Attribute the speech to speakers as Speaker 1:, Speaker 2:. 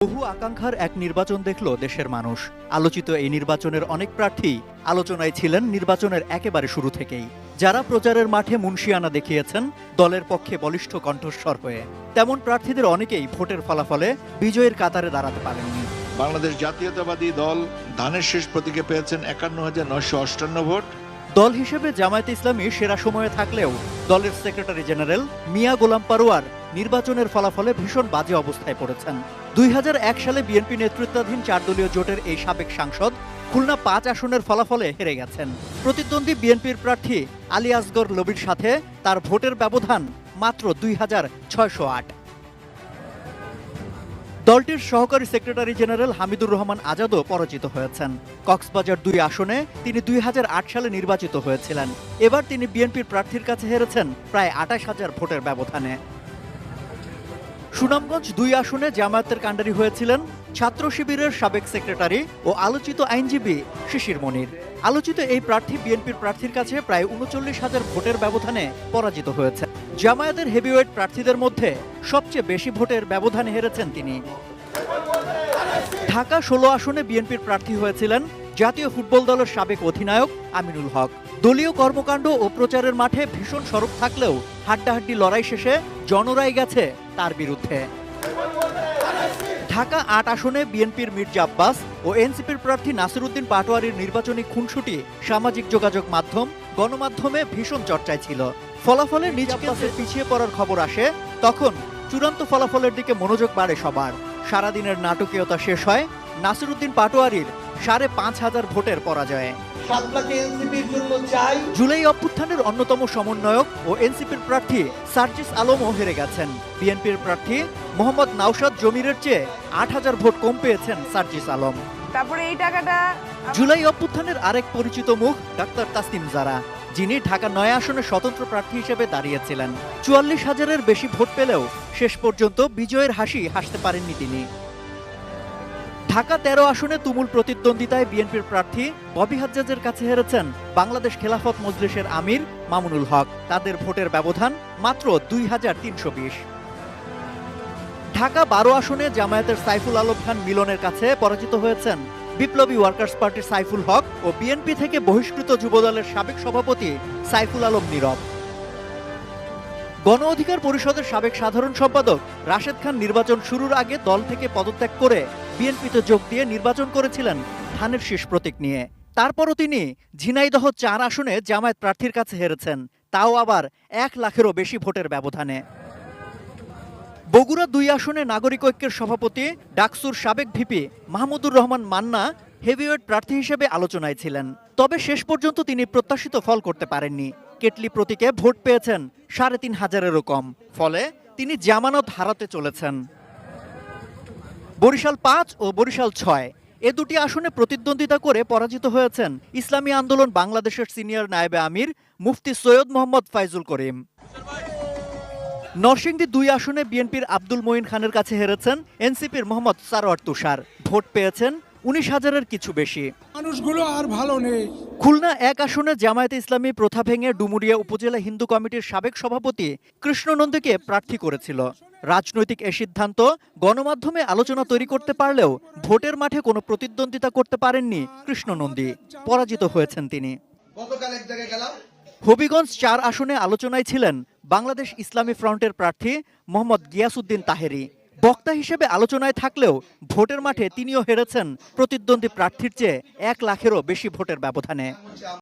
Speaker 1: বহু আকাঙ্ক্ষার এক নির্বাচন দেখল দেশের মানুষ। আলোচিত এই নির্বাচনের অনেক প্রার্থী আলোচনায় ছিলেন নির্বাচনের একেবারে শুরু থেকেই। যারা প্রচারের মাঠে মুনশিয়ানা দেখিয়েছেন দলের পক্ষে বলিষ্ঠ কণ্ঠস্বর হয়ে, তেমন প্রার্থীদের অনেকেই ভোটের ফলাফলে বিজয়ের কাতারে দাঁড়াতে পারেননি।
Speaker 2: বাংলাদেশ জাতীয়তাবাদী দল ধানের শেষ প্রতীকে পেয়েছেন ৫১,৯৫৮ ভোট।
Speaker 1: দল হিসেবে জামায়াতে ইসলামী সেরা সময়ে থাকলেও দলের সেক্রেটারি জেনারেল মিয়া গোলাম পারোয়ার নির্বাচনের ফলাফলে ভীষণ বাজে অবস্থায় পড়েছেন। ২০০১ সালে বিএনপি নেতৃত্বাধীন ৪ দলীয় জোটের এই সাবেক সাংসদ খুলনা ৫ আসনের ফলাফলে হেরে গেছেন। প্রতিদ্বন্দ্বী বিএনপির প্রার্থী আলী আসগর লবির সাথে তার ভোটের ব্যবধান মাত্র ২৬০৮। দলটির সহকারী সেক্রেটারি জেনারেল হামিদুর রহমান আজাদও পরাজিত হয়েছেন। কক্সবাজার ২ আসনে তিনি ২০০৮ সালে নির্বাচিত হয়েছিলেন। এবার তিনি বিএনপির প্রার্থীর কাছে হেরেছেন প্রায় ২৮,০০০ ভোটের ব্যবধানে। সুনামগঞ্জ ২ আসনে জামায়াতের কাণ্ডারি হয়েছিলেন ছাত্র শিবিরের সাবেক সেক্রেটারি ও আলোচিত আইনজীবী শিশির মনির। আলোচিত এই প্রার্থী বিএনপির প্রার্থীর কাছে প্রায় ৩৯,০০০ ভোটের ব্যবধানে পরাজিত হয়েছে। জামায়াতের হেভিওয়েট প্রার্থীদের মধ্যে সবচেয়ে বেশি ভোটের ব্যবধানে হেরেছেন তিনি। ঢাকা ১৬ আসনে বিএনপির প্রার্থী হয়েছিলেন জাতীয় ফুটবল দলের সাবেক অধিনায়ক আমিনুল হক। দলীয় কর্মকাণ্ড ও প্রচারের মাঠে ভীষণ সরব থাকলেও হাড্ডাহাড্ডি লড়াই শেষে জনরাই গেছে তার বিরুদ্ধে। ঢাকা ৮ আসনে বিএনপির মির্জা আব্বাস ও এনসিপির প্রার্থী নাসিরউদ্দিন পাটোয়ারির নির্বাচনী খুনসুটি সামাজিক যোগাযোগ মাধ্যম, গণমাধ্যমে ভীষণ চর্চায় ছিল। ফলাফলে নিজ আব্বাসের পিছিয়ে পড়ার খবর আসে, তখন চূড়ান্ত ফলাফলের দিকে মনোযোগ বাড়ে সবার। সারাদিনের নাটকীয়তা শেষ হয় নাসিরউদ্দিন পাটোয়ারির ৫,৫০০ ভোটের পরাজয়ে। জুলাই অভ্যুত্থানের অন্যতম সমন্বয়ক ও এনসিপির প্রার্থী সার্জিস আলমও হেরে গেছেন। বিএনপির প্রার্থী মোহাম্মদ নাওশাদ জমিরের চেয়ে ৮,০০০ ভোট কম পেয়েছেন সার্জিস আলম।
Speaker 3: তারপরে এই টাকাটা
Speaker 1: জুলাই অভ্যুত্থানের আরেক পরিচিত মুখ ডাক্তার তাসনিম জারা, যিনি ঢাকা ৯ আসনে স্বতন্ত্র প্রার্থী হিসেবে দাঁড়িয়েছিলেন। ৪৪,০০০-এর বেশি ভোট পেলেও শেষ পর্যন্ত বিজয়ের হাসি হাসতে পারেননি তিনি। ঢাকা ১৩ আসনে তুমুল প্রতিদ্বন্দ্বিতায় বিএনপির প্রার্থী ববি হাজ্জাজের কাছে হেরেছেন বাংলাদেশ খেলাফত মজলিসের আমির মামুনুল হক। তাদের ভোটের ব্যবধান মাত্র ২,৩২০। ঢাকা ১২ আসনে জামায়াতের সাইফুল আলম খান মিলনের কাছে পরাজিত হয়েছেন বিপ্লবী ওয়ার্কার্স পার্টির সাইফুল হক ও বিএনপি থেকে বহিষ্কৃত যুবদলের সাবেক সভাপতি সাইফুল আলম নীরব। গণ অধিকার পরিষদের সাবেক সাধারণ সম্পাদক রাশেদ খান নির্বাচন শুরুর আগে দল থেকে পদত্যাগ করে বিএনপিতে যোগ দিয়ে নির্বাচন করেছিলেন ধানের শীষ প্রতীক নিয়ে। তারপরও তিনি ঝিনাইদহ ৪ আসনে জামায়াত প্রার্থীর কাছে হেরেছেন, তাও আবার ১ লাখেরও বেশি ভোটের ব্যবধানে। বগুড়া ২ আসনে নাগরিক ঐক্যের সভাপতি ডাকসুর সাবেক ভিপি মাহমুদুর রহমান মান্না হেভিওয়েট প্রার্থী হিসেবে আলোচনায় ছিলেন। তবে শেষ পর্যন্ত তিনি প্রত্যাশিত ফল করতে পারেননি। কেটলি প্রতীকে ভোট পেয়েছেন ৩৫০০-এরও কম, ফলে তিনি জামানত হারাতে চলেছেন। বরিশাল ৫ ও বরিশাল ৬ এ দুটি আসনে প্রতিদ্বন্দ্বিতা করে পরাজিত হয়েছেন ইসলামী আন্দোলন বাংলাদেশের সিনিয়র নায়েবে আমির মুফতি সৈয়দ মোহাম্মদ ফাইজুল করিম। নরসিংদী ২ আসনে বিএনপির আব্দুল মঈন খানের কাছে হেরেছেন এনসিপির মোহাম্মদ সারোয়ার তুষার। ভোট পেয়েছেন ১৯,০০০-এর কিছু বেশি।
Speaker 4: মানুষগুলো আর ভালো নেই।
Speaker 1: খুলনা ১ আসনে জামায়াতে ইসলামী প্রথা ভেঙে ডুমুরিয়া উপজেলা হিন্দু কমিটির সাবেক সভাপতি কৃষ্ণ নন্দীকে প্রার্থী করেছিল। রাজনৈতিক এ সিদ্ধান্ত গণমাধ্যমে আলোচনা তৈরি করতে পারলেও ভোটের মাঠে কোনো প্রতিদ্বন্দ্বিতা করতে পারেননি কৃষ্ণ নন্দী। পরাজিত হয়েছেন তিনি। হবিগঞ্জ ৪ আসনে আলোচনায় ছিলেন বাংলাদেশ ইসলামী ফ্রন্টের প্রার্থী মোহাম্মদ গিয়াসউদ্দিন তাহেরি। বক্তা হিসেবে আলোচনায় থাকলেও ভোটের মাঠে তিনিও হেরেছেন প্রতিদ্বন্দ্বী প্রার্থীর চেয়ে ১ লাখেরও বেশি ভোটের ব্যবধানে।